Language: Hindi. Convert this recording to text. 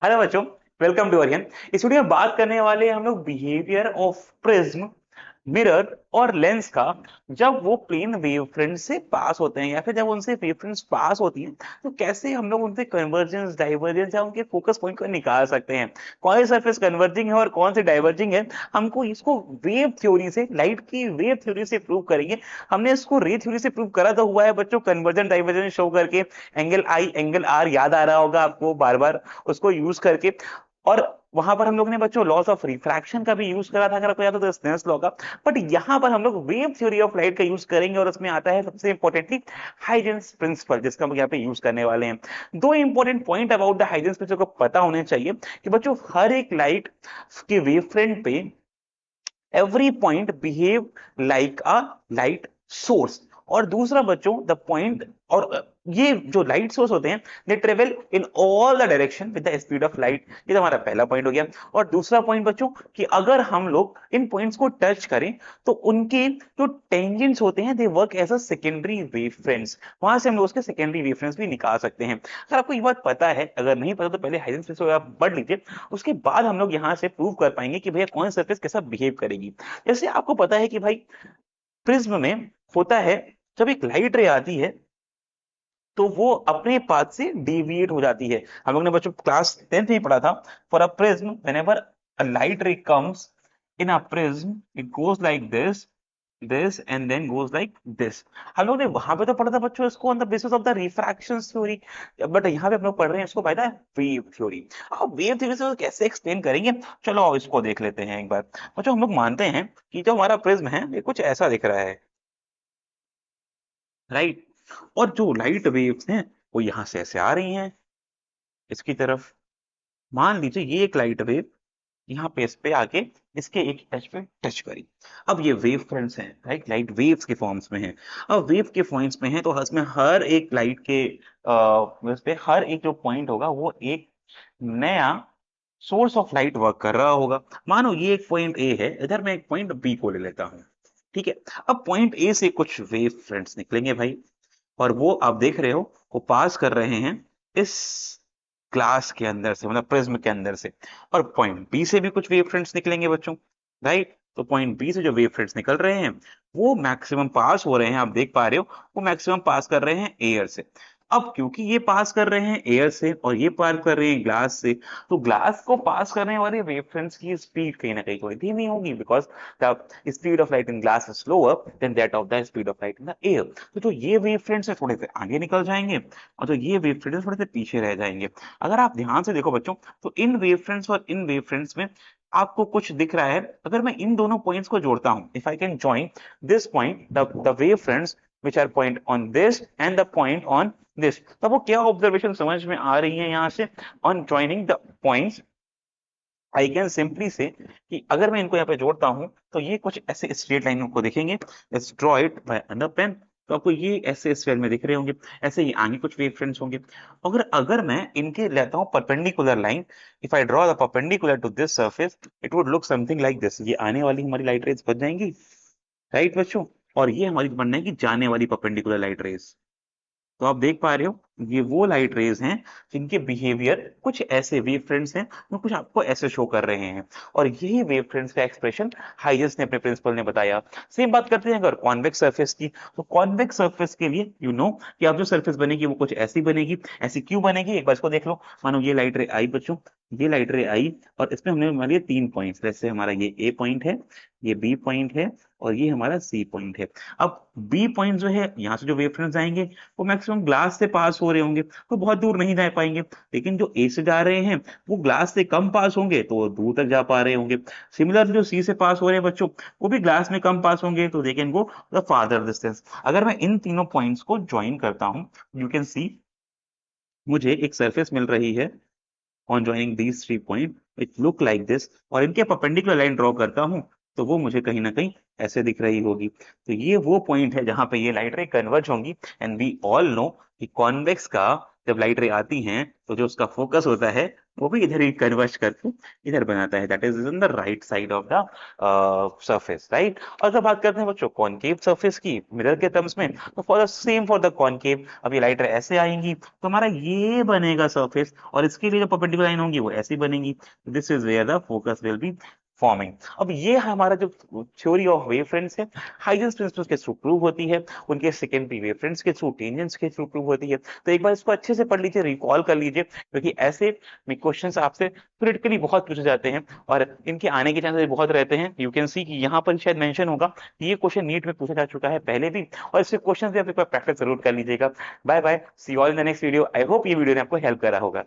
हेलो बच्चों, वेलकम टू अरियन। इस वीडियो में बात करने वाले हैं हम लोग बिहेवियर ऑफ प्रिज्म, मिरर और लेंस का। जब वो प्लेन वेव फ्रंट से पास होते हैं या फिर जब उनसे वेव फ्रंट्स पास होती हैं तो कैसे हम लोग उनसे कन्वर्जेंस, डाइवर्जेंस या उनके फोकस पॉइंट को निकाल सकते हैं। कौन सी सरफेस कन्वर्जिंग है और कौन सी डाइवर्जिंग है, हमको इसको वेव थ्योरी से, लाइट की वेव थ्योरी से प्रूव करेंगे। हमने इसको रे थ्योरी से प्रूव करा तो हुआ है बच्चों, कन्वर्जन डाइवर्जन शो करके। एंगल आई एंगल आर याद आ रहा होगा आपको, बार बार उसको यूज करके। और वहां पर हम लोग ने बच्चों लॉस ऑफ रिफ्रैक्शन का भी यूज करा था, अगर आपको याद हो तो स्नेल्स लॉ का। बट यहाँ पर हम लोग वेव थ्योरी ऑफ लाइट का यूज करेंगे और उसमें आता है सबसे इंपॉर्टेंटली हाइजेंस प्रिंसिपल, जिसका हम यहाँ पे यूज करने वाले हैं। दो important point about the Huygens principle को पता होने चाहिए कि बच्चों हर एक लाइट के वेव फ्रंट पे every point behave like a light source। और दूसरा बच्चों द पॉइंट, और ये जो लाइट सोर्स होते हैं they travel in all the direction with the speed of light. ये तो हमारा पहला पॉइंट हो गया। और दूसरा पॉइंट बच्चों कि अगर हम लोग इन पॉइंट्स को टच करें तो उनके जो टेंजेंट्स होते हैं they work as a secondary wave fronts, वहां से हम लोग उसके सेकेंडरी वेव फ्रंट्स भी निकाल सकते हैं। अगर आपको ये बात पता है, अगर नहीं पता तो पहले हाइजेंस प्रिंसिपल आप पढ़ लीजिए। उसके बाद हम लोग यहाँ से प्रूव कर पाएंगे कि भैया कौन सी सरफेस कैसा बिहेव करेगी। जैसे आपको पता है कि भाई प्रिज्म में होता है, जब एक लाइट रे आती है तो वो अपने पाथ से डेविएट हो जाती है। हम लोग ने बच्चों क्लास 10th में पढ़ा था, for a prism whenever a light ray comes in a prism it goes like this and then goes like this. हम लोग ने वहां पे तो पढ़ा था बच्चों इसको on the basis of the refraction theory, but यहाँ पे हम लोग पढ़ रहे हैं इसको बाय द वेव थ्योरी। अब वेव थ्योरी से कैसे एक्सप्लेन करेंगे, चलो इसको देख लेते हैं एक बार। बच्चों हम लोग मानते हैं कि जो हमारा प्रिज्म है ये कुछ ऐसा दिख रहा है, राइट। और जो लाइट वेव्स हैं वो यहां से ऐसे आ रही हैं इसकी तरफ। मान लीजिए ये एक लाइट वेव यहाँ पे इस पे आके इसके एक एज पे टच करी। अब ये वेव फ्रंट्स हैं, राइट, लाइट वेव्स के फॉर्म्स में है। अब वेव के फॉर्म्स में है तो इसमें हर एक लाइट के इस पे हर एक जो पॉइंट होगा वो एक नया सोर्स ऑफ लाइट वर्क कर रहा होगा। मानो ये एक पॉइंट ए है, इधर मैं एक पॉइंट बी को ले लेता हूँ। ठीक है। अब पॉइंट ए से कुछ वेव फ्रंट्स निकलेंगे भाई, और वो आप देख रहे हो वो पास कर रहे हैं इस ग्लास के अंदर से, मतलब प्रिज्म के अंदर से। और पॉइंट बी से भी कुछ वेव फ्रंट्स निकलेंगे बच्चों, राइट। तो पॉइंट बी से जो वेव फ्रंट्स निकल रहे हैं वो मैक्सिमम पास हो रहे हैं, आप देख पा रहे हो वो मैक्सिमम पास कर रहे हैं एयर से। अब क्योंकि ये पास कर रहे हैं एयर से और ये पास कर रहे हैं ग्लास से, तो ग्लास को पास करने वाले वेव फ्रंट्स की स्पीड कहीं ना कहीं थोड़ी धीमी होगी, because the speed of light in glass is slower then that of the speed of light in the air. तो जो ये वेव फ्रंट्स है थोड़े से आगे निकल जाएंगे और जो ये वेव फ्रंट्स थोड़े से पीछे रह जाएंगे। अगर आप ध्यान से देखो बच्चों तो इन वेव फ्रंट्स और इन वेव फ्रंट्स में आपको कुछ दिख रहा है। अगर मैं इन दोनों पॉइंट्स को जोड़ता हूं, if I can join this point, the wave fronts which are point on this and the point on this, तब वो क्या ऑब्जर्वेशन समझ में आ रही है यहाँ से। on joining the points I can simply से कि अगर मैं इनको यहाँ पे जोड़ता हूं तो ये कुछ ऐसे स्ट्रेट लाइन को दिखेंगे। Let's draw it by under pen. तो आपको ये ऐसे स्फीयर में दिख रहे होंगे, ऐसे ही आगे कुछ वेव फ्रंट्स होंगे। अगर अगर मैं इनके लेता हूं perpendicular line, if I draw the perpendicular to this surface it would look something like this. ये आने वाली हमारी लाइट रेज बच जाएंगी, राइट बच्चों। और ये हमारी बनने की जाने वाली परपेंडिकुलर लाइट रेज। तो आप देख पा रहे हो ये वो लाइट रेज हैं जिनके बिहेवियर कुछ ऐसे वेव फ्रंट्स हैं जो कुछ आपको ऐसे शो कर रहे हैं। और यही वेव फ्रंट्स का एक्सप्रेशन हाइजेंस ने अपने प्रिंसिपल ने बताया। सेम बात करते हैं अगर कॉन्वेक्स सरफेस की, तो कॉन्वेक्स सरफेस के लिए यू नो कि आप जो सरफेस बनेगी वो कुछ ऐसी बनेगी। ऐसी क्यों बनेगी, एक बार इसको देख लो। मानो ये लाइट रे आई बच्चों, ये लाइट रे आई और इसमें हमने मान लिया 3 पॉइंट्स, जैसे हमारा ये ए पॉइंट है, ये बी पॉइंट है और ये हमारा सी पॉइंट है। अब बी पॉइंट जो है यहाँ से जो वेव फ्रंट्स आएंगे वो मैक्सिमम ग्लास से पास हो रहे होंगे तो बहुत दूर नहीं जा पाएंगे। लेकिन जो ए से जा रहे हैं वो ग्लास से कम पास होंगे तो वो दूर तक जा पा रहे होंगे। सिमिलर जो सी से पास हो रहे हैं बच्चों वो भी ग्लास में कम पास होंगे तो they can go the father distance. अगर मैं इन तीनों पॉइंट्स को ज्वाइन करता हूं, यू कैन सी मुझे एक सरफेस मिल रही है on joining these 3 point it look like this. और इनके परपेंडिकुलर लाइन ड्रॉ करता हूं तो वो मुझे कहीं ना कहीं ऐसे दिख रही होगी। तो ये वो पॉइंट है जहां पे ये लाइट रे कन्वर्ज होंगी। एंड वी ऑल नो कि कॉन्वेक्स का जब लाइट रे आती हैं तो जो उसका फोकस होता है वो भी इधर ही कन्वर्ज करके इधर बनाता है, that is in the right side of the surface, right. और जब बात करते हैं बच्चों कॉनकेव सरफेस की मिरर के टर्म्स में, तो for the same for the concave, अब ये लाइट ऐसे आएंगी तो हमारा ये बनेगा सरफेस, और इसके लिए जो परपेंडिकुलर लाइन होंगी वो ऐसी बनेगी। This is where the focus will be forming. अब ये हमारा जो थ्योरी ऑफ वेव फ्रंट्स है, हाइजेंस प्रिंसिपल्स के थ्रू प्रूव होती है, उनके सेकेंडरी वेव फ्रंट्स के थ्रू, टेंजेंट्स के थ्रू प्रूव होती है। तो एक बार इसको अच्छे से पढ़ लीजिए, रिकॉल कर लीजिए, क्योंकि ऐसे में क्वेश्चंस आपसे थ्योरेटिकली बहुत पूछे जाते हैं और इनके आने के चांसेस बहुत रहते हैं। यू कैन सी कि यहाँ पर शायद मेंशन होगा कि ये क्वेश्चन नीट में पूछा जा चुका है पहले भी, और इससे क्वेश्चन भी आप एक बार प्रैक्टिस जरूर कर लीजिएगा। Bye bye, see all in the next video. I hope ये वीडियो ने आपको हेल्प करा होगा।